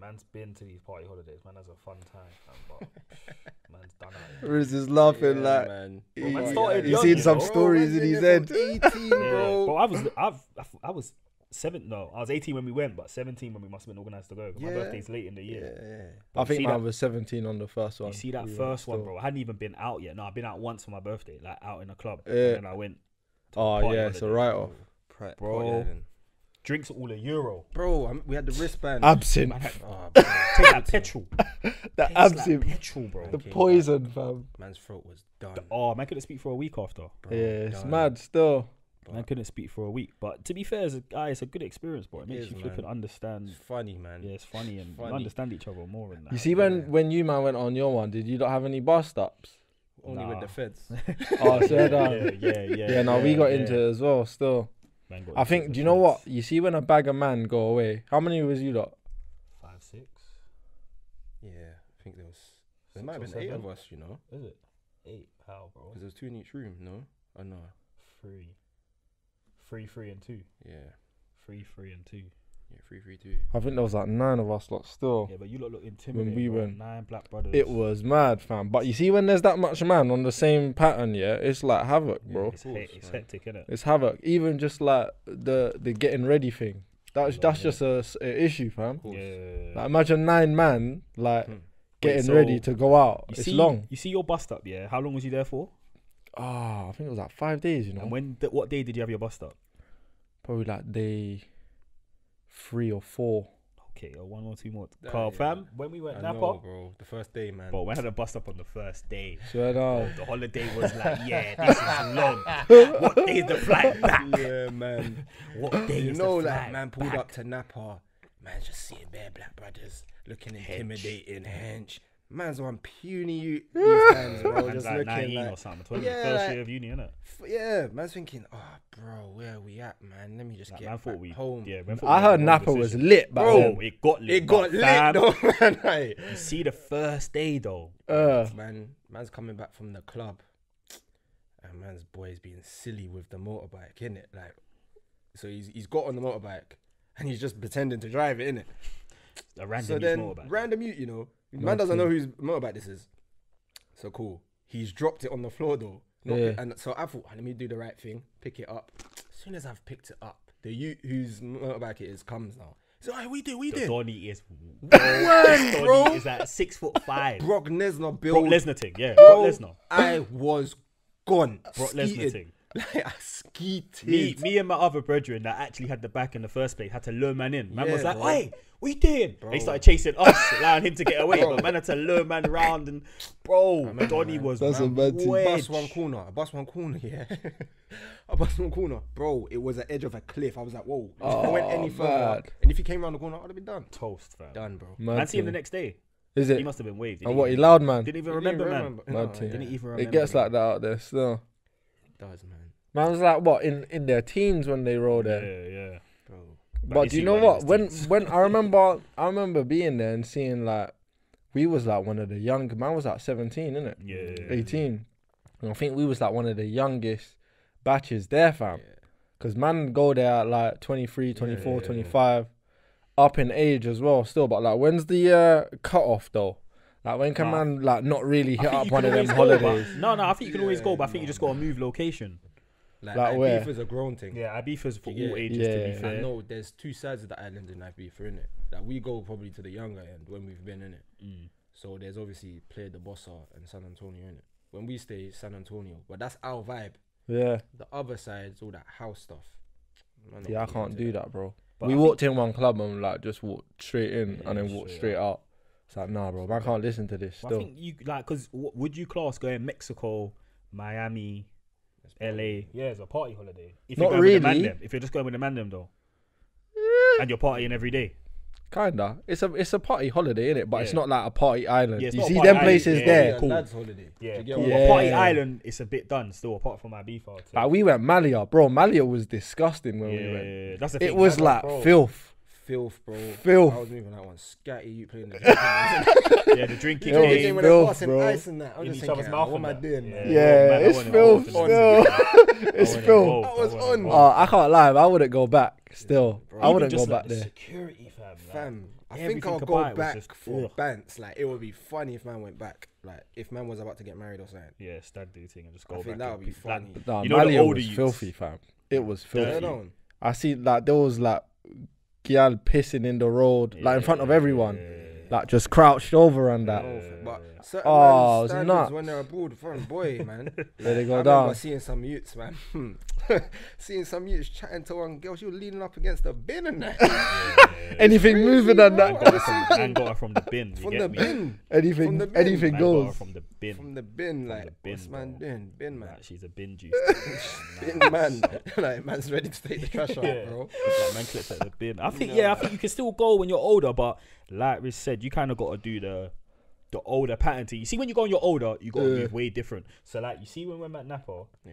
man's been to these party holidays. Man has a fun time, but man's done it. Riz is laughing like, man. Man started he's young, seen you some know? stories in his head. 18, bro. But I was 7. No, I was 18 when we went, but 17 when we must have been organised to go. My Yeah. birthday's late in the year. I think see I that- was 17 on the first one. You see that We first were one, still- bro? I hadn't even been out yet. No, I've been out once for my birthday, like out in a club. Yeah. And then I went. To a Oh party yeah, it's a holiday. write-off. Bro. Drinks are all €1. Bro, we had the wristband. Absinthe. Man, Oh, bro. take that petrol. The Tastes like absinthe. petrol, bro. The Okay, poison, fam. Man's throat was done. Oh, man couldn't speak for a week after. Bro, Yeah, it's done. mad still. Man couldn't speak for a week. But to be fair, as a guy, it's a good experience, bro. It It makes is, you flipping man. understand. It's funny, man. Yeah, it's funny and Funny. you understand each other more than that. You see, when you man went on your one, did you not have any bus stops? Only with Nah. the feds. Oh, so that. yeah. No, we got into it as well. Still, Man got I into think. the Do you know what? fence. You see, when a bag of man go away, how many was you lot? 5, 6. Yeah, I think there Six might have or been 8 7? of us, you know, Is it 8? How, bro? because there was 2 in each room. No, oh no, 3, 3, and 2. yeah, 3, and 2. yeah, 3, 3, 2. I think there was like 9 of us lot still. Yeah, but you lot look intimidating. we bro. went, 9 black brothers. It was mad, fam. But you see, when there's that much man on the same pattern, yeah, it's like havoc, bro. It's, it's hectic, innit? It's havoc. Even just like the getting ready thing. That's just a issue, fam. Yeah. Like imagine 9 man like Hmm. getting so ready to go out. You It's see, long. You see your bust up, yeah? How long was you there for? Ah, I think it was like 5 days. You know, And what day did you have your bust up? probably like day 3 or 4. Okay, or 1 or 2 more. That Carl, is- fam, when we went I Napa, know, bro. The first day, man. bro, we had a bust up on the first day. So Bro, the holiday was like, yeah, this is long. What day is the flight back? Yeah, man. What day You is know, the like, flight man pulled back? up to Napa. Man, just seeing bare black brothers looking intimidating, hench. Man's one puny you these times, bro. Man's Just like looking 19 like, or something, 20, Yeah, first like- year of uni, innit? yeah. Man's thinking, oh, bro, where are we at, man? Let me just Like, get man back thought we, home. yeah, man thought I we heard made the wrong Napa was decision. lit back Bro, then. it got lit. It got but lit, fam, though, man. Like, You see the first day, though. man's coming back from the club, and man's boy's being silly with the motorbike, innit? Like, so he's got on the motorbike, and he's just pretending to drive it, innit? A random So youth then, motorbike. random you know, man doesn't know whose motorbike this is. So cool. He's dropped it on the floor though. Yeah. And so I thought, let me do the right thing, pick it up. As soon as I've picked it up, the youth whose motorbike it is comes now. So, hey, we The did. Donny is, bro? Donny is at 6'5". Brock Lesnar Brock built. Lesnar thing, yeah. Bro, Brock Lesnar. I was gone. Brock Lesnar Skeeted. thing. Like, I skeeted. Me and my other brethren that actually had the back in the first place had to lure man in. Man Yeah, was like, bro. "Hey, what you doing?" Bro. They started chasing us, allowing him to get away. Bro. But man had to lure man round, and bro, remember, Donny man. was That's a bad thing. wedge. I bust one corner, yeah. I bust one corner. Bro, it was the edge of a cliff. I was like, whoa. If I went any further, mad. and if he came around the corner, I'd have been done. Toast, fam. Done, bro. Man, see him the next day. Is He it? must have been waved. And what, he loud, man? Didn't even Didn't remember, even man. remember. Mad No, thing. yeah. Didn't even remember. It gets man. like that out there still. It does, man. Man was like, what, in their teens when they rolled there? Yeah. Bro. But do you know what? When I remember being there and seeing like we was like one of the young man was like 17, innit? Yeah. 18. And I think we was like one of the youngest batches there, fam. Yeah. Cause man go there at like 23, 24, Yeah. 25, up in age as well still. But like when's the cut off though? Like when can Nah. man like not really I hit think up you one can of them always go, holidays? but- No, I think you can always Yeah, go, but I think you no, just got to move location. Like where? Ibiza is a grown thing. Yeah, Ibiza's for Yeah. all ages, to Yeah. be I fair. know there's 2 sides of the island in Ibiza, innit? Like we go probably to the younger end when we've been in it. Mm. So there's obviously Playa de Bossa and San Antonio in it. When we stay San Antonio, but that's our vibe. Yeah. The other side's all that house stuff. Man, Yeah, I not can't into do that, bro. But We I walked in one club and like just walked straight in Yeah, and then walked straight straight out. It's like, nah, bro, man can't listen to this But I still. think you like, cause would you class going Mexico, Miami, That's LA? Yeah, it's a party holiday. If Not you're going with the man really. them, if you're just going with the man them though, and you're partying every day. Kinda. It's a party holiday, innit? But it's Yeah. not like a party island. Yeah, it's you not a see party them island, places yeah, there. Yeah, cool. lads holiday. Yeah, Do you get cool. what Yeah. But party island, it's a bit done still, apart from Ibiza. I'd say. Like we went Malia, bro. Malia was disgusting when we went. Yeah, that's the thing. It was man, like bro. filth. Filth, bro. Filth. I was moving that one. Scatty, you playing the Yeah, the drinking Yo, game. game. With filth, the bus and bro. ice and that. I was In just each other's thinking, mouth what am and I that. doing? Yeah. man? Yeah, man, I it's wanna filth go still. to It's wouldn't Phil. go. I was wouldn't on. go. Oh, I can't lie. I wouldn't go back. Still, bro. I Even wouldn't just go like back the there. Security, fam. Fam, I everything think I'll about go it was back just- for ugh. Bants. Like, it would be funny if man went back. Like, if man was about to get married or something. Yeah, stad do thing and just go I back. think that and would be pe- like, funny. Nah, You know the Malia older was youths. filthy, fam. It was Dirty. filthy. Dead on. I see like there was like gyal pissing in the road, like in front of everyone, like just crouched over and that. No, but certain Oh, man's it's standards nuts. when they're abroad, fun boy, man. There they go I remember down. seeing some youths, man. Seeing some youths chatting to one girl. She was leaning up against the bin and that. Anything crazy, moving and bro. that. Man got her from the bin. You From get the me? bin. Anything, From the bin. anything Man got her goes. from the bin. From the bin, like, the bin, what's man bro. doing? Bin, man. Like, she's a bin juice. Bin, man. Like, man's ready to take the trash out, Yeah. bro. Like, man clips at the bin. I think I think you can still go when you're older, but like Riz said, you kind of got to do the older pattern thing. You see, when you go when you're older, you got to move way different. So like, you see when we went at Napa, Yeah.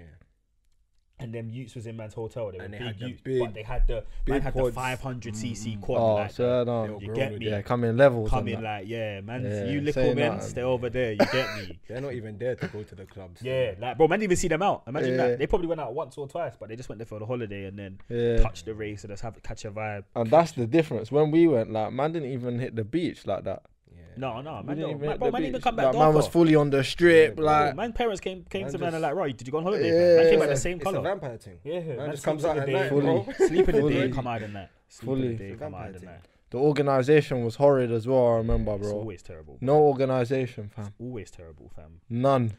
and them youths was in man's hotel, they were And they big had the youths, big- but they had the big man had quads. the 500cc quad. Oh, like, so Little no. you grown get with me? Yeah, come in levels. Come and in that. like, yeah, man, Yeah, you little say men, nothing. stay over there. You get me? They're not even there to go to the clubs. Yeah, like, bro, man didn't even see them out. Imagine Yeah. that. They probably went out once or twice, but they just went there for the holiday and then Yeah. touch the race and just catch a vibe. And that's the difference. When we went, like, man didn't even hit the beach like that. Yeah. No, We man, didn't don't. even Man, hit bro, the man didn't even beach. come back Like, darker. man was fully on the strip, bro. like. Man, parents came Man to man and just- like, right, did you go on holiday? Yeah. Man came back the It's same It's a colour. vampire thing. Yeah, Man just sleep comes in out the at day, night, Fully. bro. Sleep in the day, Fully. come out at night. Sleep Fully. in the day, It's a come out vampire at thing. night. The organization was horrid as well. I remember, It's bro. always terrible. No organization, fam. Always terrible, fam. None.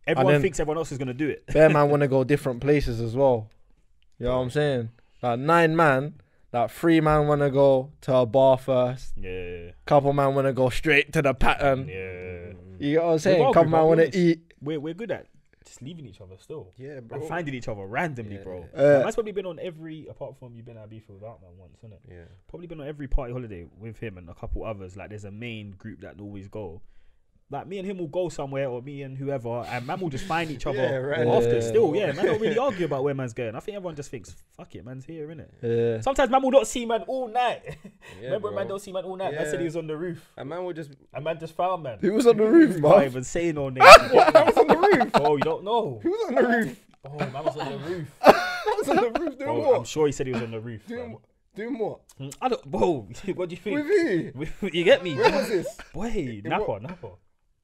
Everyone then- thinks everyone else is gonna do it. Bear man want to go different places as well. You know what I'm saying? Like 9 man, like 3 man want to go to a bar first. Yeah, Couple man want to go straight to the pattern. yeah. You know what I'm saying? all Couple good, man I'll be want to honest. eat. We're good at just leaving each other still. Yeah, bro. And finding each other randomly, Yeah. bro. Yeah. Man's probably been on every, apart from you've been at Ibiza without man once, isn't it? Yeah. Probably been on every party holiday with him and a couple others. Like, there's a main group that always go. Like, me and him will go somewhere, or me and whoever, and man will just find each other Yeah, right. after. Yeah. Still, yeah, man don't really argue about where man's going. I think everyone just thinks, fuck it, man's here, innit? Yeah. Sometimes man will not see man all night. Yeah, Remember when bro. man don't see man all night? Man said Yeah. he was on the roof. A man would just. And man just found man. Who was on the roof, Can't man? even say no names. You get me? was on the roof. Oh, you don't know. Who was on the roof? Oh, man was on the roof. Who was on the roof doing Bro, I'm what? sure he said he was on the roof. Doing fam. what? Doing what? I don't. Bro, what do you think? With who? You get me? Where was this? Boy, Napa.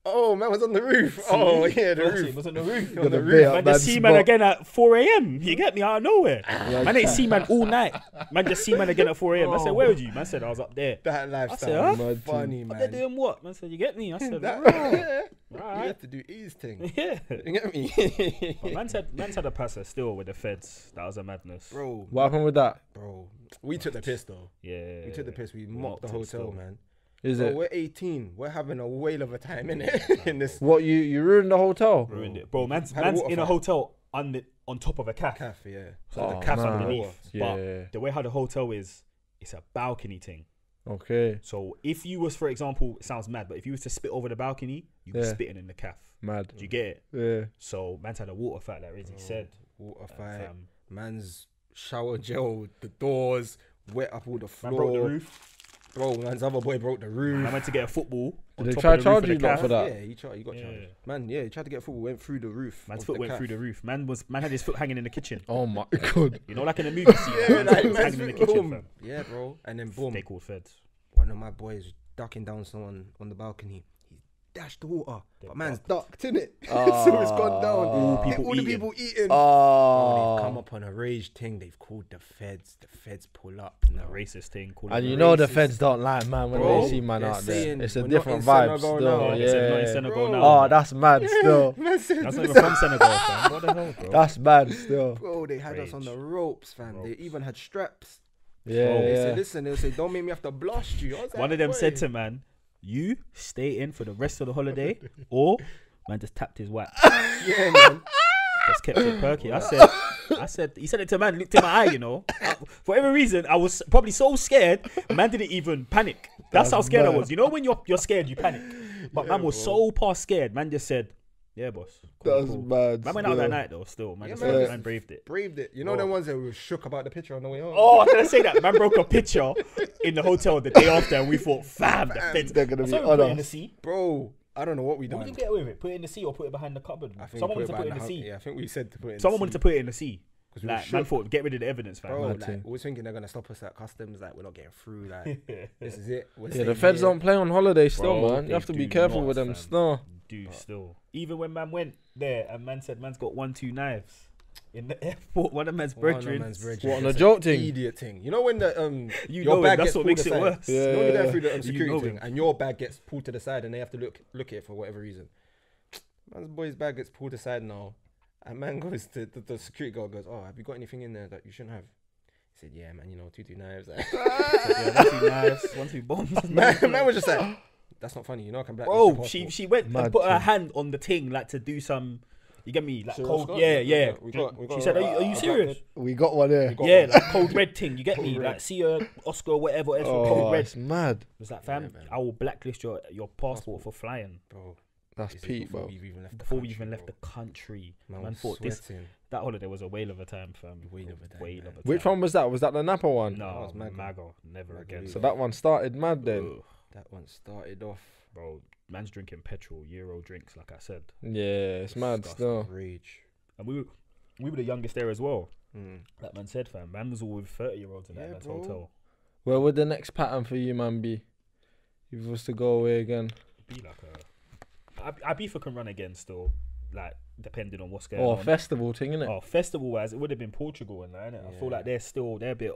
Oh, man was on the roof. Oh, yeah, the Watch it, roof. was on the roof. Got the roof. bait up Man man's just see man spot. again at 4 a.m. You get me out of nowhere. Man ain't see man all night. Man just see man again at 4 a.m. I said, where were you? Man said, I was up there. That I lifestyle. said, huh? is funny, Up there man. doing what? Man said, you get me? I said, That, right. yeah. You Right. have to do E's thing. Yeah. You get me? But man's had a passer still with the feds. That was a madness. Bro, What happened with that? bro. We took the piss, though. Yeah. We took the piss. We mocked the mocked it hotel, still. man. Is Bro, it? we're 18. We're having a whale of a time in it. In this What, you ruined the hotel? Ruined it. Bro, man's Had a water in a fight. hotel on top of a calf. cafe, yeah. So Oh, the calf's man. underneath. Yeah. But the way how the hotel is, it's a balcony thing. Okay. So if you was, for example, it sounds mad, but if you was to spit over the balcony, you be Yeah. spitting in the calf. Mad. Do you get it? Yeah. So man's had a water fight, like Rizzy said. Water fight. Fam. Man's shower gel, the doors, wet up all the floor. Man broke the roof. Bro, man's other boy broke the roof. I went to get a football. on Did they top try of the charge roof of you the lot calf. for that? Yeah, he got Yeah. charged. Man, yeah, he tried to get football, went through the roof. Man's of foot the went calf. through the roof. Man had his foot hanging in the kitchen. Oh my god. You know, like in the movie scene. Yeah, man's like, foot was man's hanging in the foot, kitchen, boom. fam. Yeah, bro. And then boom, They called feds. one of my boys ducking down someone on the balcony. He dashed the water, They but man's ducked. ducked in it, so it's gone down. All people all the eating. people eating. Oh. They've come up on a rage thing. They've called the feds. The feds pull up. The now. racist thing. called And it you the know the racist. feds don't like man when Bro, they see man they're out there. saying It's a we're not different in vibe Senegal still. now. Yeah, they said not in Yeah. Senegal Bro. now. Oh, that's mad still. Man said, That's not even from Senegal, fam. What the hell, bro? That's bad still. bro, they had us on Rage. the ropes, fam. They Ropes. even had straps. Yeah. They yeah. said, listen, they say, don't make me have to blast you. I was One like, of them said "Boy." to man, you stay in for the rest of the holiday, or man just tapped his whack. yeah, man. Just kept it perky. I said, he said it to man, looked in my eye, you know. For whatever reason, I was probably so scared, man didn't even panic. That's how scared I mad. was. You know when you're scared, you panic. But man was so past scared, man just said, yeah, boss. Cool, That's cool. bad. Man went out that still. night though, still. Man, Yeah, just man. man braved it. Braved it. You know Bro. the ones that were shook about the picture on the way home? Oh, I was gonna say that. Man broke a picture in the hotel the day after, and we thought, fam, the feds. They're gonna I be saw him on put it in the us. sea. Bro, I don't know what we We done. didn't get away with it. Put it in the sea or put it behind the cupboard. I think Someone wanted to put it in behind the sea. Yeah, I think we said to put it in Someone the wanted to sea. put it in the sea. 'Cause we were Like, man shook. thought, get rid of the evidence, fam. Bro, Mad like, thing. we was thinking they're gonna stop us at customs. Like, we're not getting through. Like, this is it. We're Yeah, the staying feds here. don't play on holiday still, Bro, man. You they have to be do careful not, with them fam. still. Do still. Even when man went there and man said man's got 1-2 knives in the airport, one of man's brethren. What, on a joke thing? Idiot thing. You know when the You your know bag that's gets what pulled makes it aside? worse. Yeah, You know when you're yeah. going through the You security know thing it. and your bag gets pulled to the side and they have to look at it for whatever reason. Man's boy's bag gets pulled aside now, and man goes to the security guard goes, "Oh, have you got anything in there that you shouldn't have?" He said, "Yeah, man, you know, 2 knives." Yeah, 1-2 knives, 1-2 bombs. man was just like, "That's not funny, you know, I can black." Bro, she went Mad and put her thing. hand on the thing like to do some. You get me, like Serious cold. Scott? Yeah. We got She said, "Are you a serious?" We got one there. got Yeah, one. like cold red thing. You get me, Cold like red. see a Oscar or whatever else. Oh, Cold red. it's mad. Was like, fam, man. I will blacklist your passport for flying Bro, That's this is peak, before bro. we've even left before we the even country, left the country. bro. Man was thought this sweating. that holiday was a whale of a time, fam. Whale of a time, Whale man. of a time. Which one was that? Was that the Napa one? No, was Mago. Mago. Never Mago again. League. So that one started mad then. Ugh, That one started off bro, man's drinking petrol, Euro drinks, like I said. Yeah, it's mad Disgusting. still. rage. And we were the youngest there as well. Mm. Like man said, fam. Man was all with 30-year-olds in that Yeah, man's bro. hotel. Where would the next pattern for you, man, be? If it was to go away again. Be like Ibiza can run again still, like depending on what's going Or on. festival thing, innit? Oh, festival wise, it would have been Portugal and that, innit? I feel Yeah. like they're a bit.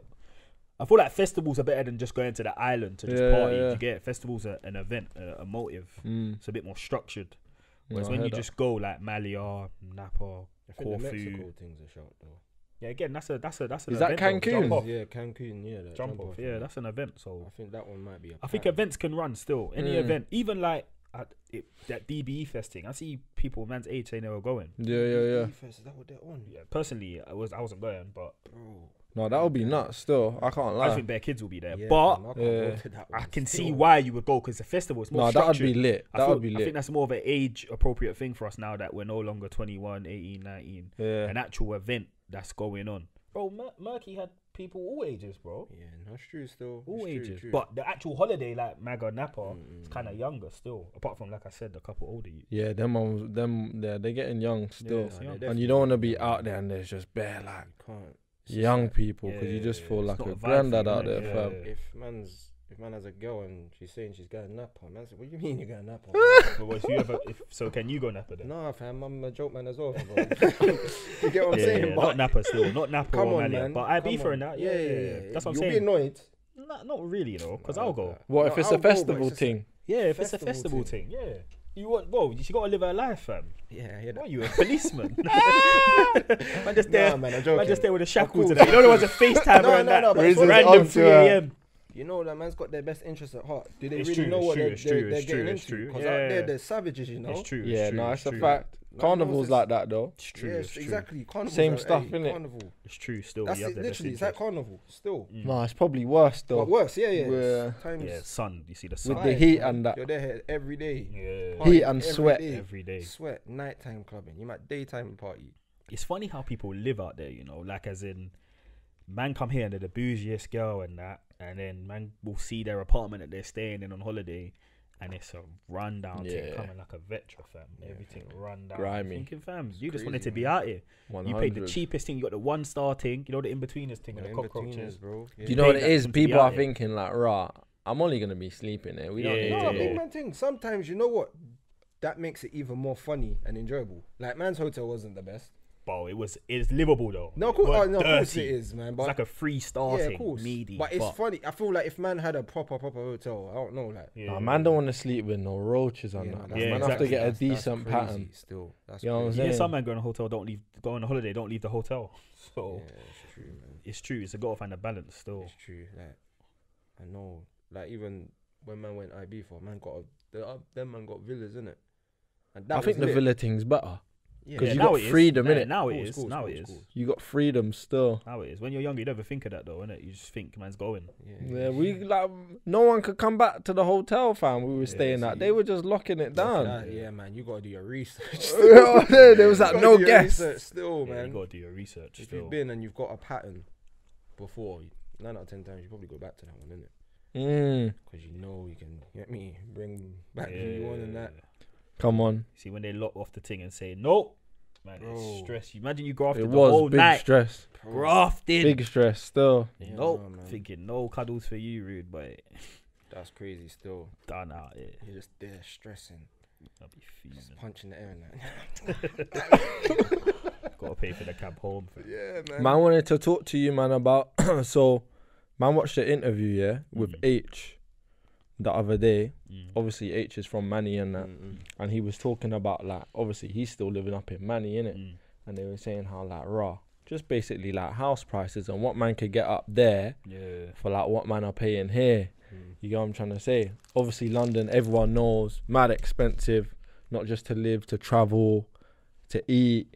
I feel like festivals are better than just going to the island to just Yeah, party. yeah. You get it? Festivals are an event, a motive. Mm. It's a bit more structured. No, Whereas I when you heard that. just go like Malia, Napa, I think the Corfu. Mexico thing's a shout though. Yeah, again, that's an Is that event, though. Cancun? Jump off. Yeah, Cancun. Yeah, that Jump off. Yeah, that's an event. So I think that one might be. I think events can run still. Any Mm. event, even like that DBE Fest thing. I see people man's age saying they were going. Yeah. Is that what they're on? Yeah, personally, I wasn't going, but Bro. No, that would be nuts still. I can't I lie. think their kids will be there. Yeah, but fam, I can't yeah. go to that I one can see still. why you would go because the festival is more No, that would structured. be lit. I That feel- would be I think lit. that's more of an age appropriate thing for us now that we're no longer 21, 18, 19. Yeah. An actual event that's going on. Bro, Murky had people all ages, bro. Yeah, no, it's true still. All It's ages. true. But the actual holiday, like Maga Napa, Mm, is kind of younger still. Apart from, like I said, a couple older. Yeah, yeah, they're getting young still. it's young. And you don't want to be out there and there's just bare like You can't. young people because you just feel it's like not a a vibe for granddad you, out innit? there, Yeah. fam. If man has a girl and she's saying she's going Napa, man said, "What do you mean you're going Napa?" But what, so can you go Napa then? Nah, fam, I'm a joke man as well. Bro. You get what I'm Yeah, saying? yeah, But not Napa still. Not Napa come or on, Malia. man. But Come Ibiza on. and that. Yeah. That's what I'm You'll saying. be annoyed. Not really, though, because Nah, I'll go. but- What No, if it's I'll a go, but festival it's just thing? Yeah, if it's a Festival festival thing. thing, yeah. You want, whoa, you gotta live a life, fam. Yeah, yeah. What are you, a policeman? Man just there, Nah, man, I'm joking. man just there with a shackle Of to course. that. You know there was a FaceTime No, and no, that. no, but Raises it's Random onto 3 her. a.m. You know that man's got their best interests at heart. Do they It's really true, know it's what true, they're it's true, they're it's getting true, it's into? true. Because Yeah. out there, they're savages, you know. It's true. Yeah, it's no, true, it's a true. fact. Carnival's like that though. It's true. Yeah, It's true. exactly. Carnival. Same stuff, innit? Carnival. It's true. Still, That's you have it. their best Literally, it's like interest. carnival. Still, No, it's probably worse though. but worse. Yeah, yeah. Yeah. It's times Yeah, sun. You see the sun. With the five, heat man. and that. You're there every day. Yeah. Party Heat and every sweat. day. Every day. Sweat, nighttime clubbing. You might daytime party. It's funny how people live out there, you know, like as in, man come here and they're the bougiest girl and that, and then man will see their apartment that they're staying in on holiday, and it's a rundown thing, Yeah. coming like a Vetra, fam. Yeah, Everything fam. rundown. Grimy. Thinking, fam, you just crazy, wanted to be man. out here. 100. You paid the cheapest thing. You got the 1-star thing. You know the in-betweeners thing and the In-betweeners, cockroaches. bro. Yeah. Do you know what Pay it that is? to be People out are here. thinking like, rah, I'm only gonna be sleeping there. We don't Yeah, need No, to big go. man thing. Sometimes you know what? That makes it even more funny and enjoyable. Like man's hotel wasn't the best. Bro, it's livable though. No, of course, But no, of course dirty. it is, man. It's But like a 3-star yeah, thing. of course. Meaty. But it's funny. I feel like if man had a proper hotel, I don't know, like. Yeah. Nah, man don't want to sleep with no roaches on Yeah, that. no, man Yeah, have to exactly. get a That's decent crazy pattern. Still, that's You know what I'm crazy. Yeah, saying? some man go on a hotel, go on a holiday, don't leave the hotel. So Yeah, it's true, man. it's true. It's a gotta find a balance still. It's true. Like, I know. Like even when man went IB for, man got them man got villas in it. And that I think was the lit. villa thing's better. Yeah, 'cause you now got it is. freedom, Yeah, innit? Now it Course, is. course, Now course, it is. course. You got freedom still. Now it is. When you're young, you never think of that though, innit? You just think man's going. Yeah, we like no one could come back to the hotel, fam. We were Yeah, staying at. see. They were just locking it down. Yeah, man, you gotta do your research. There was like You gotta no do your guests. research still, Yeah, man. you gotta do your research. If Still. you've been and you've got a pattern before, 9 out of 10 times you probably go back to that one, innit? Mm. Because you know you can get me bring back who you want and that. Come on. See when they lock off the thing and say nope, man, Bro. it's stress. You imagine you grafted It the whole was big night, stress. grafted. Big stress still. Yeah, Nope, no, man. thinking no cuddles for you, rude, but That's crazy still. done out. Yeah, You're just there stressing. I'll be fuming. Just punching the air and that. Gotta pay for the cab home. Yeah, man. Man wanted to talk to you, man, about so man watched the interview, yeah, with H the other day. Obviously H is from Manny and that. And he was talking about like obviously he's still living up in Manny, innit? And they were saying how like raw. Just basically like house prices and what man could get up there for like what man are paying here. You get what I'm trying to say? Obviously London, everyone knows, mad expensive, not just to live, to travel, to eat.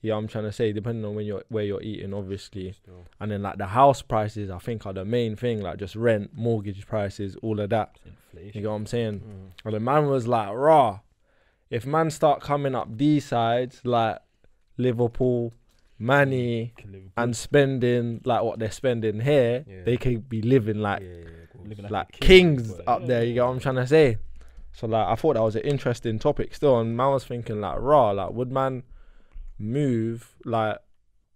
Yeah, I'm trying to say, depending on where you're eating, obviously. Still. And then like the house prices, I think are the main thing, like just rent, mortgage prices, all of that. Inflation. You get what I'm saying? And the man was like, raw. If man start coming up these sides, like Liverpool, Manny, and spending like what they're spending here, they could be living like Living like a kings but up there. You get what I'm trying to say? So like I thought that was an interesting topic still, and man was thinking like raw, like would man move like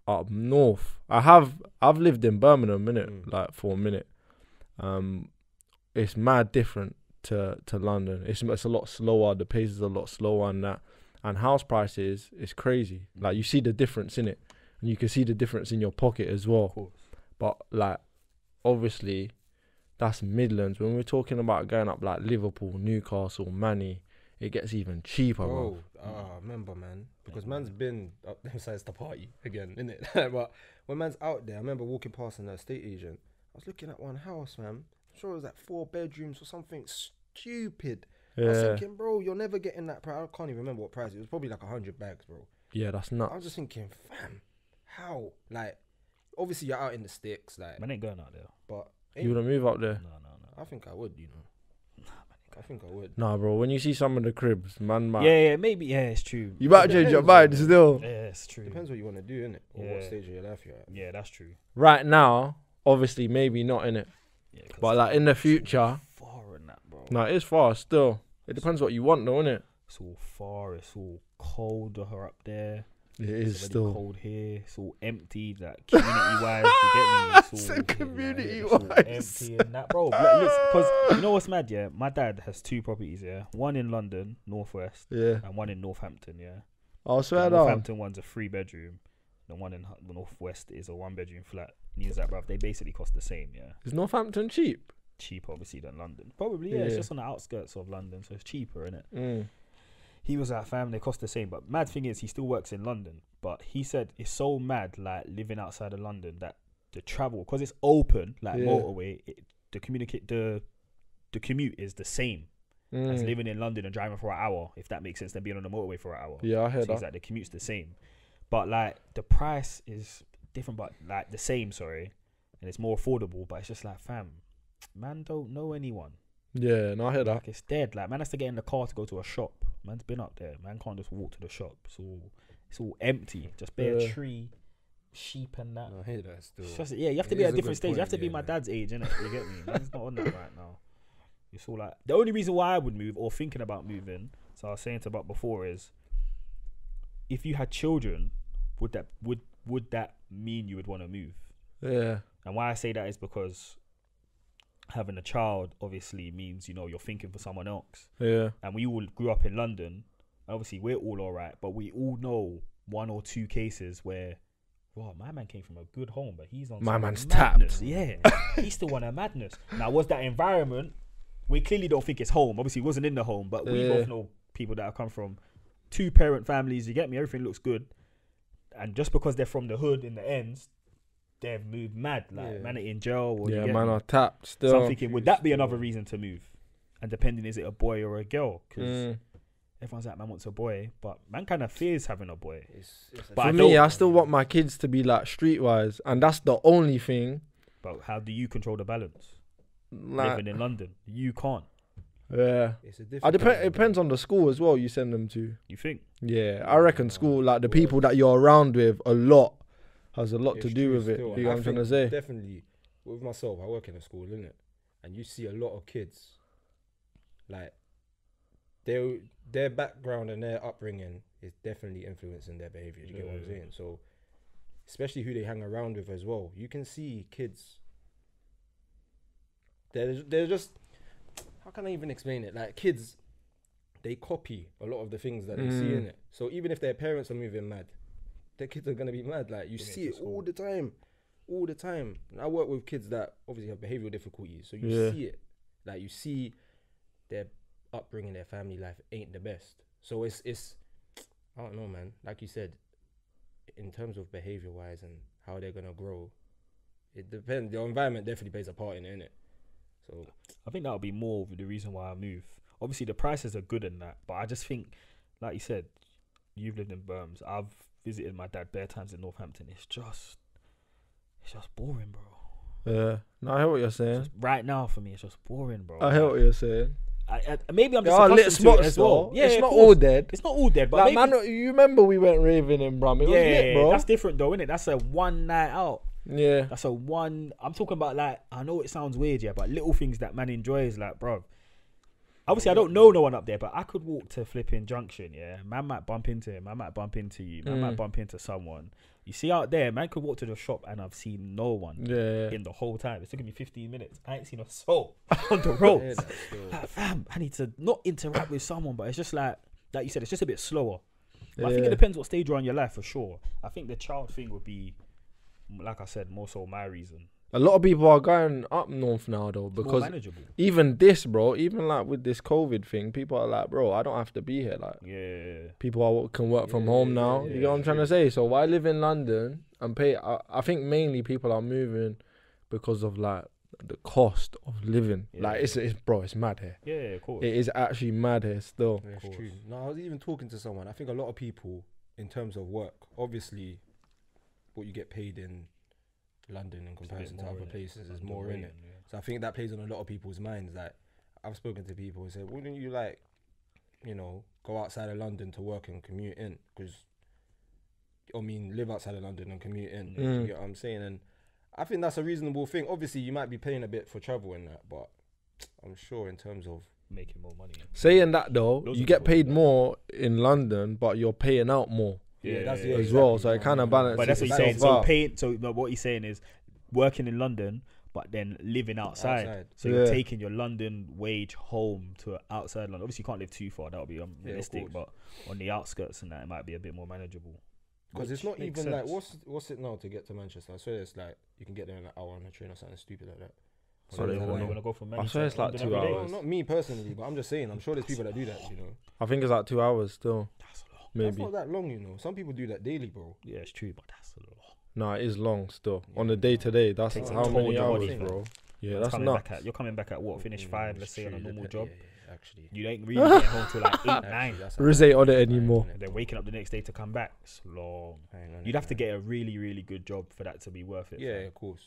up north? I've lived in Birmingham, innit? Like for a minute. It's mad different to London. It's a lot slower. The pace is a lot slower and that. And house prices is crazy. Like you see the difference in it, and you can see the difference in your pocket as well. But like obviously that's Midlands. When we're talking about going up like Liverpool, Newcastle, Manny, it gets even cheaper, bro. I remember, man, because man's been up them sides to party again, innit? But when man's out there, I remember walking past an estate agent. I was looking at one house, man. I'm sure it was like 4 bedrooms or something stupid. I was thinking, bro, you're never getting that price. I can't even remember what price it was. Probably like 100 bags, bro. Yeah, that's nuts. I was just thinking, fam, how? Like, obviously you're out in the sticks, like, Man ain't going out there. but You wanna move up there? No. I think I would, you know. I think I would. Nah, bro. When you see some of the cribs, man, Yeah, maybe. Yeah, it's true. you might change your mind still. Yeah, it's true. Depends what you want to do, innit? Or what Yeah. stage of your life you're at. Yeah, that's true. Right now, obviously, maybe not in it, Yeah, 'cause but like in the future, far in that, bro. no, it's far still. It depends what you want, though, innit? It's all far. It's all colder up there. It It's is already still. cold here. It's all empty, like community wise. You get me? It's all Said community it's all wise. empty and that, bro. Because you know what's mad? Yeah, my dad has 2 properties. Yeah, one in London, Northwest, Yeah. and one in Northampton. Yeah, I'll the swear down. Northampton one's a 3 bedroom. The one in the Northwest is a 1 bedroom flat. And he's like, bruv, they basically cost the same. Yeah, Is Northampton cheap? cheaper obviously than London. Probably yeah. It's Yeah. just on the outskirts of London, so it's cheaper, innit? Mm. He was like, fam, they cost the same. But mad thing is, he still works in London. But he said it's so mad, like living outside of London, that the travel, because it's open, like Yeah. motorway, the commute is the same as living in London and driving for an hour, if that makes sense, than being on the motorway for an hour. Yeah, I heard So he's that. like, the commute's the same. But like the price is different, but like the same, sorry. And it's more affordable, but it's just like, fam, man don't know anyone. Yeah, no, I heard that. Like it's dead. Like man has to get in the car to go to a shop. Man's been up there. Man can't just walk to the shop. It's all empty. Just bare Yeah. tree, sheep and that. I hear that still. It's just, yeah, you have to It be is at a a different good stage. You have point, to be yeah, my man. dad's age, innit? You get me? Man's not on that right now. It's all like the only reason why I would move or thinking about moving. So I was saying to about before is, if you had children, would that mean you would want to move? Yeah. And why I say that is because having a child obviously means, you know, you're thinking for someone else. Yeah. And we all grew up in London. Obviously, we're all alright, but we all know 1 or 2 cases where, wow, my man came from a good home, but he's on My some man's madness. tapped. Yeah, he's still on a madness. Now, was that environment? We clearly don't think it's home. Obviously, it wasn't in the home, but we Yeah. both know people that have come from 2-parent families. You get me? Everything looks good, and just because they're from the hood in the ends, they've moved mad. Like Yeah. man are in jail. Or you Yeah, get man me? are tapped still. So I'm thinking, would that be Still. another reason to move? And depending, is it a boy or a girl? Because everyone's like, man wants a boy, but man kind of fears having a boy. It's But For I me, don't- I still want my kids to be like streetwise, and that's the only thing. But how do you control the balance? Like, Living in London, you can't. yeah. It's a It different. depends on the school as well you send them to. You think? Yeah, I reckon school, like the people that you're around with a lot, has a lot to do with it. You know what I'm trying to say? Definitely, with myself, I work in a school, innit? And you see a lot of kids, like, their background and their upbringing is definitely influencing their behavior. Do you get what I'm saying? So, especially who they hang around with as well. You can see kids. They're just, how can I even explain it? Like kids, they copy a lot of the things that they see in it. So even if their parents are moving mad, their kids are gonna be mad. Like you see it all the time. And I work with kids that obviously have behavioral difficulties, so you see it. Like you see their upbringing, their family life ain't the best. So it's I don't know, man. Like you said, in terms of behavior wise and how they're gonna grow, it depends. Your environment definitely plays a part in it, innit? So I think that'll be more of the reason why I move. Obviously, the prices are good in that, but I just think, like you said, you've lived in Birms. I've visited my dad bare times in Northampton. It's just boring, bro. Yeah. No, I hear what you're saying. Right now, for me, it's just boring, bro. I hear what you're saying. Maybe I'm There just are lit accustomed to it spots as well. though. Yeah, it's of not course. all dead. It's not all dead, but Like, maybe, man, you remember we went raving in Brum? It was lit, bro. that's different though, innit? That's a one night out. Yeah. That's a one. I'm talking about, like, I know it sounds weird, yeah, but little things that man enjoys, like, bro. Obviously, I don't know no one up there, but I could walk to flipping Junction, yeah. Man might bump into him. Man might bump into you. Man might bump into someone. You see out there, man could walk to the shop and I've seen no one in the whole time. It's taken me 15 minutes. I ain't seen a soul on the road. Like, fam, I need to not interact with someone, but it's just like you said, it's just a bit slower. But I think it depends what stage you're on in your life, for sure. I think the child thing would be, like I said, more so my reason. A lot of people are going up north now though, because even this, bro, even like with this COVID thing, people are like, bro, I don't have to be here. Like, people can work from home now. You get what I'm trying to say? So why live in London and pay? I think mainly people are moving because of like the cost of living. Like it's bro, it's mad here. Yeah, of course. It is actually mad here still. Yeah, it's true. No, I was even talking to someone. I think a lot of people, in terms of work, obviously, what you get paid in London in comparison to other places is more in it. So I think that plays on a lot of people's minds. Like, I've spoken to people who say, wouldn't you like, go outside of London to work and commute in? Because, live outside of London and commute in. You get what I'm saying? And I think that's a reasonable thing. Obviously, you might be paying a bit for travel and that, but I'm sure in terms of making more money. Saying that though, you get paid more in London, but you're paying out more. That's as well, so it kind of balances. But that's what he's saying. So what he's saying is working in London, but then living outside. So you're taking your London wage home to outside London. Obviously, you can't live too far. That would be unrealistic. But on the outskirts and that, it might be a bit more manageable. Because it's not even like what's it now to get to Manchester? I swear it's like you can get there in an hour on a train or something stupid like that. So you want to go from I swear it's like 2 hours. No, not me personally, but I'm just saying. I'm sure there's people that do that. I think it's like 2 hours still. That's a lot. Maybe. That's not that long, Some people do that daily, bro. Yeah, it's true, but that's a lot. No, it is long still. On the day to day, that's how many hours, bro. Yeah, that's nuts. You're coming back at what? Finish 5, let's say, on a normal job. Yeah, actually. You ain't really getting home till like 8, 9. Riz ain't on it anymore. And they're waking up the next day to come back. It's long. You'd have to get a really, really good job for that to be worth it. Yeah, of course.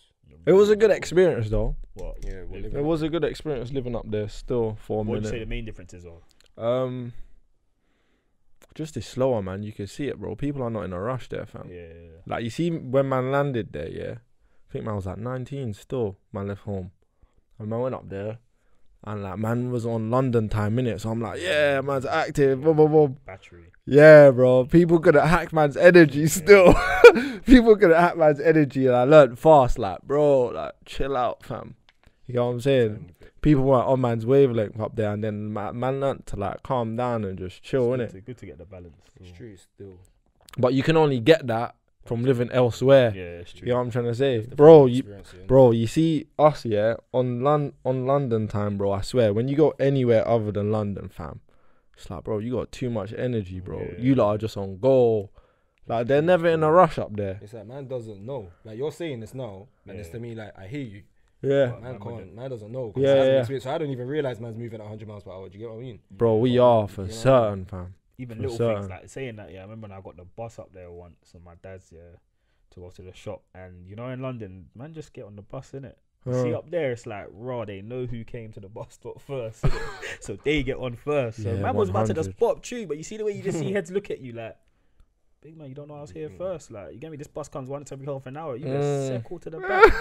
It was a good experience though. What? Yeah, it was a good experience living up there still for a minute. What would you say the main differences are? Just it's slower, man. You can see it, bro. People are not in a rush there, fam. Yeah. Like you see when man landed there, yeah. I think man was like 19 still. Man left home, and man went up there, and like man was on London time innit. So I'm like, yeah, man's active. Blah, blah, blah. Battery. Yeah, bro. People could hack man's energy still. People could hack man's energy, and I learned fast. Like, bro, like chill out, fam. You know what I'm saying? People weren't on man's wavelength up there, and then man learned to like calm down and just chill, innit? It's good to get the balance. It's true, still. But you can only get that from living elsewhere. Yeah, it's true. You know what I'm trying to say, That's bro? You see us, yeah, on London time, bro. I swear, when you go anywhere other than London, fam, it's like, bro, you got too much energy, bro. Yeah. You lot are just on go. Like they're never in a rush up there. It's like man doesn't know. Like you're saying this now, and it's to me like I hear you. Yeah, Man doesn't know. Yeah. So I don't even realize man's moving at 100 miles per hour. Do you get what I mean? bro, we are for certain, fam. Even For little certain. things like saying that. Yeah, I remember when I got the bus up there once, and my dad's to go to the shop, and in London, man, just get on the bus, innit? See up there, it's like raw. They know who came to the bus stop first, so they get on first. So Yeah, man was about to 100. just pop true, but you see the way you just see heads look at you like, big man, you don't know I was here first. Like, you get me? This bus comes once every half an hour. You better circle to the back.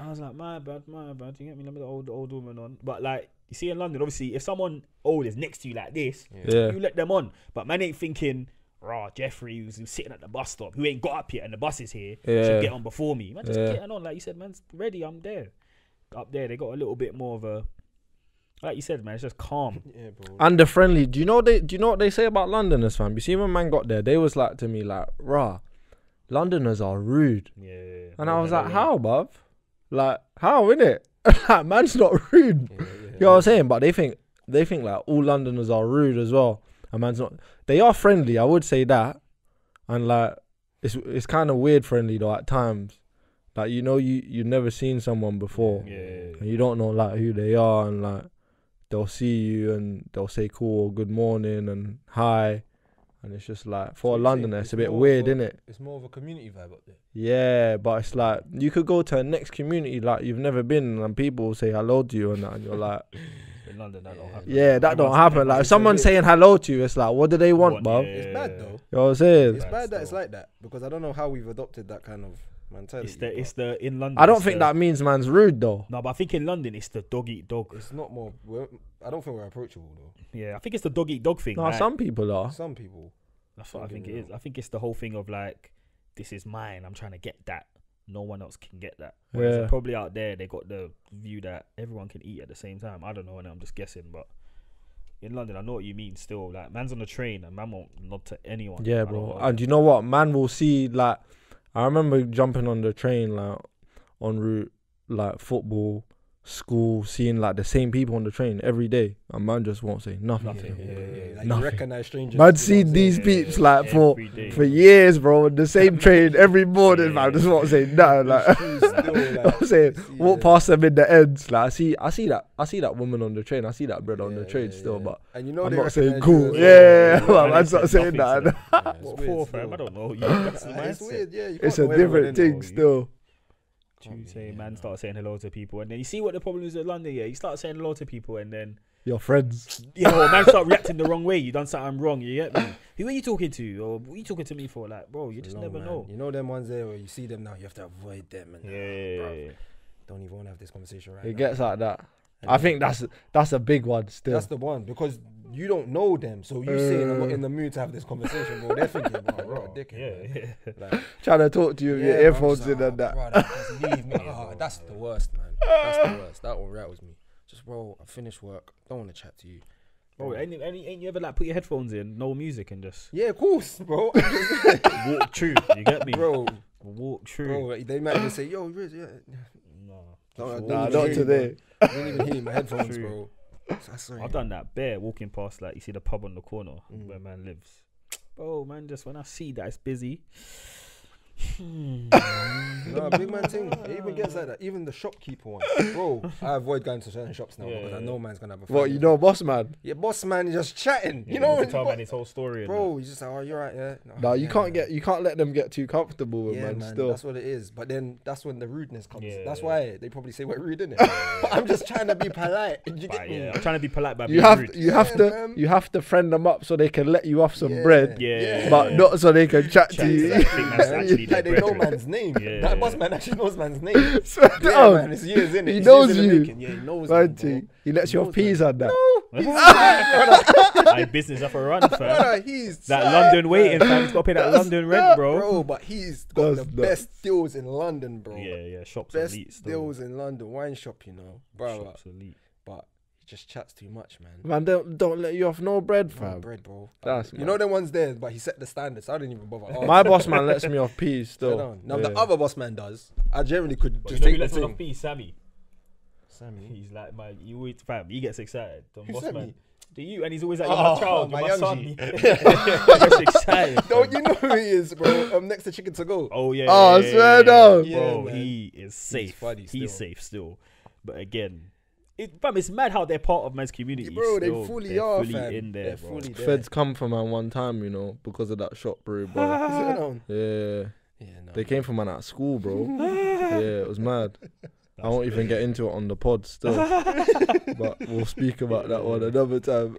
I was like, my bad. You get me? Let me the old woman on. But like, You see in London, obviously, if someone old is next to you like this, Yeah. you let them on. But man ain't thinking, raw, Jeffrey, who's sitting at the bus stop, who ain't got up yet and the bus is here, Yeah. should get on before me. Man, just Yeah. getting on. Like you said, man's ready, I'm there. Up there, they got a little bit more of a, like you said, man, it's just calm. Yeah, bro. And the friendly. Do you know what they say about Londoners, fam? You see when man got there, they was like to me like, rah, Londoners are rude. Yeah. And I was like, how, bruv? Like, how, innit? Like, man's not rude. Yeah, You know what I'm saying? But they think like all Londoners are rude as well. And man's not. They are friendly, I would say that. And like, it's kind of weird friendly though at times. Like, you know, you've never seen someone before. Yeah. And you don't know like who they are, and like they'll see you and they'll say cool, good morning and hi. And it's just like, for a Londoner, it's a bit weird, innit? It's more of a community vibe up there. Yeah, but it's like, you could go to a next community like you've never been, and people will say hello to you and that, and you're like, In London, that don't happen. yeah, that don't happen. Like, if it's someone's a bit- saying hello to you, it's like, what do they want, bruv? Yeah. It's bad though. You know what I'm saying? It's Bad bad that it's still. like that because I don't know how we've adopted that kind of mentality. It's the in London. I don't it's think the- that means man's rude though. No, but I think in London it's the dog eat dog. It's not more. I don't think we're approachable though. Yeah, I think it's the dog eat dog thing. No, like, some people are. Some people. that's what I don't think get it me is. I think it's the whole thing of like, this is mine. I'm trying to get that. No one else can get that. Whereas Yeah. probably out there they got the view that everyone can eat at the same time. I don't know, and I'm just guessing, but in London, I know what you mean. Still, like, man's on the train and man won't nod to anyone. Yeah, I don't bro. know. And you know what? Man will see, like, I remember jumping on the train, like, en route, like, football, school, seeing, like, the same people on the train every day. And man just won't say nothing. Nothing. Yeah. Like Nothing. you recognize strangers. Man you know seen what I'm these saying? peeps, like, for Every day. years, bro, on the same train every morning, man. Just won't say nothing. Like, True, still, like, I'm saying, you see walk the- past them in the ends. Like, I see that woman on the train. I see that bread on the Yeah, train yeah, still, yeah. but and you know I'm they not saying recognise cool. you as Yeah, well. man, man's not saying nothing that. to Yeah, it's What weird for, still. fam? I don't know. You, that's the It's mindset. weird, yeah. You It's can't a know everyone, different innit? thing still. Tuesday, man, start saying hello to people, and then you see what the problem is in London. Yeah, you start saying hello to people, and then Your friends. man start reacting the wrong way. You done something wrong. You get me? Who are you talking to, or what are you talking to me for? Like, bro, you just No, never man. know. You know them ones there where you see them now, you have to avoid them and Yeah, don't even want to have this conversation right It now. gets like that. And I then- think that's a big one still. That's the one because you don't know them, so you saying I'm not in the mood to have this conversation, bro. They're thinking, bro, you're a dickhead. yeah, man. Like, Trying to talk to you with your bro, I'm earphones just in like, and that. "Oh, brother, just leave me. Oh, that's the worst, man. That's the worst. That one rattles me. Just, bro, I finished work. Don't want to chat to you. Bro, ain't you ever like put your headphones in, no music, and just Yeah, of course, bro. walk through? You get me? bro, Walk through. bro, they might even say, yo, Riz, yeah. No. Don't- Nah, don't not even today. I didn't even hear my headphones, True. bro. So, sorry. I've done that bare walking past, like, you see the pub on the corner Mm. where man lives. Bro, man, just when I see that it's busy. No, big man thing. It even gets like that. Even the shopkeeper one. Bro, I avoid going to certain shops now because I know man's going to have a What, fight. you know, boss man? Yeah, boss man is just chatting. Yeah, you know, can tell man his whole story. and bro, he's just like, oh, you're right, yeah. No, you yeah, can't let them get too comfortable with yeah, man. man, Still, that's what it is. But then that's when the rudeness comes. Yeah, That's yeah. why they probably say we're rude, innit? But I'm just trying to be polite. You that. get But, me? yeah, I'm trying to be polite by you being have rude. Yeah, man. to friend them up so they can let you off some Yeah. bread, Yeah. but not so they can chat to Chat you. to I think that's actually like the they know brethren. man's name. Yeah, That yeah. boss man actually knows man's name. Swear Yeah, down. man, it's years in it. He knows you. Yeah, he knows Man, me, bro. thing. He lets you Knows off peas man. and that. Hey, business up a run, fam. Brother, he's That tight, London waiting, man. fam. He's got to pay that That's London rent, bro. Bro, but he's got That's the nuts. best deals in London, bro. Yeah, shops Best elite still. deals in London. Wine shop, you know. Bro, Shops elite. but he just chats too much, man. Man, don't let you off no bread, Oh, fam. bread, bro. That's You know them ones there, but he set the standards. So I didn't even bother. asking. My boss man lets me off peas Sit still. down. Now Yeah. the other boss man does. I generally could But just you know who take lets the me off thing. peace? Sammy. Sammy. He's like my, you always, fam, he gets excited. The Who boss sent man. me? Do you? And he's always like, you're Oh, my child, my you're my young son. G. He gets excited. Don't you know who he is, bro? Next to Chicken to Go. Oh yeah. Oh, yeah, swear yeah, down. yeah. Bro, Yeah, man. he is safe. funny He's still. safe still. But again, fam, it's mad how they're part of man's community. Bro, still. they fully They're are, fully fam. in there, They're bro. fully there. Feds come for man one time, you know, because of that shop brew, bro. Sit down. Yeah, Yeah, no. they came for man at school, bro. Yeah, it was mad. I won't even get into it on the pod still, but we'll speak about that one another time.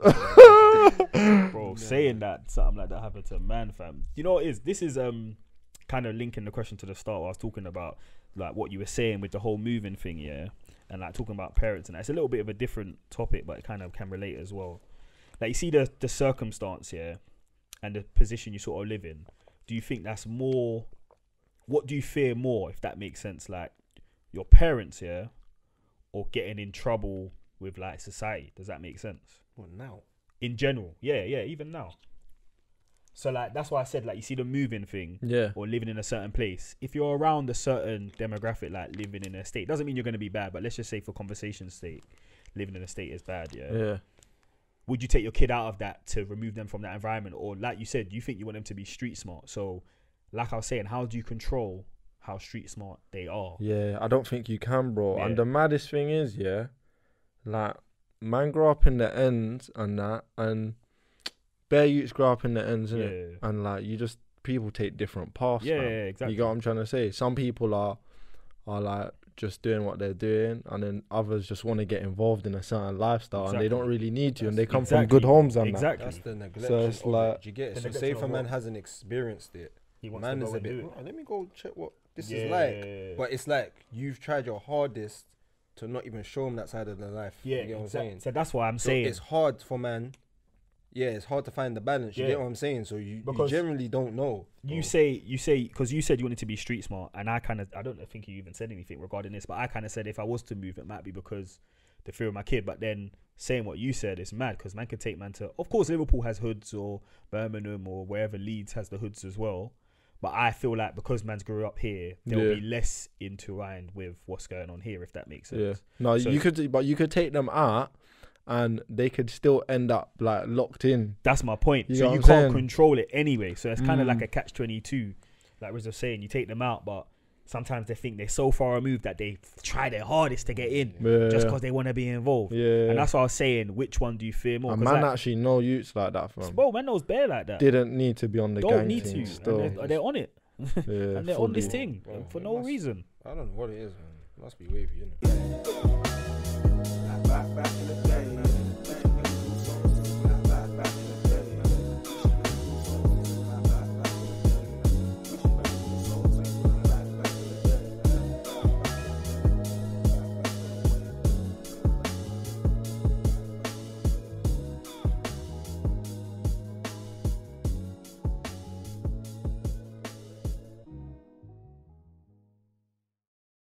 Bro, saying that something like that happened to a man, fam. You know what it is? This is kind of linking the question to the start. I was talking about like what you were saying with the whole moving thing, yeah. and like talking about parents, and it's a little bit of a different topic, but it kind of can relate as well. Like you see the circumstance here, and the position you sort of live in. Do you think that's more? What do you fear more, if that makes sense? Like your parents here, or getting in trouble with like society? Does that make sense? Well, now. In general, yeah, even now. So like that's why I said like you see the moving thing, Yeah. or living in a certain place. If you're around a certain demographic, like living in a state, doesn't mean you're going to be bad. But let's just say for conversation's sake, living in a state is bad. Yeah. Yeah. Would you take your kid out of that to remove them from that environment, or like you said, you think you want them to be street smart? So, like I was saying, how do you control how street smart they are? Yeah, I don't think you can, bro. Yeah. And the maddest thing is, yeah, like, man grow up in the ends and that, and bare youths grow up in the ends, innit? Yeah. And like, people take different paths. Yeah, man. yeah, exactly. You get what I'm trying to say? Some people are like just doing what they're doing, and then others just want to get involved in a certain lifestyle, and they Exactly. don't really need to, and That's they come exactly. from good homes and Exactly. That's the neglect. So it's like- do you get it? The So neglect say of if a the man role. hasn't experienced it, He wants man to is go a and bit. do it. "Oh, let me go check what this Yeah. is like. But it's like you've tried your hardest to not even show them that side of their life. Yeah, you get what I'm saying? So that's why I'm So saying it's hard for man. Yeah, it's hard to find the balance. You Yeah. get what I'm saying? So you Because generally don't know. you bro. say because you said you wanted to be street smart, and I don't think you even said anything regarding this, but I kind of said if I was to move, it might be because the fear of my kid. But then saying what you said, it's mad because man could take man to. Of course, Liverpool has hoods, or Birmingham, or wherever Leeds has the hoods as well. But I feel like because man's grew up here, they'll Yeah. be less entwined with what's going on here, if that makes sense. Yeah. No, So- you could take them out, and they could still end up like locked in. That's my point. You So know you what I'm can't saying? control it anyway. So it's kind of like Mm. a catch-22. Like Riz was saying, you take them out, but sometimes they think they're so far removed that they try their hardest to get in Yeah. just because they want to be involved. Yeah. And that's what I was saying. Which one do you fear more? And 'Cause man like, actually know youths like that, fam. bro, man knows bare like that. Didn't need to be on the Don't gang need thing to. still. And they're on it. Yeah, And they're on this fully. thing Bro, for it no must- reason. I don't know what it is, man. It must be wavy, innit? Back in the day.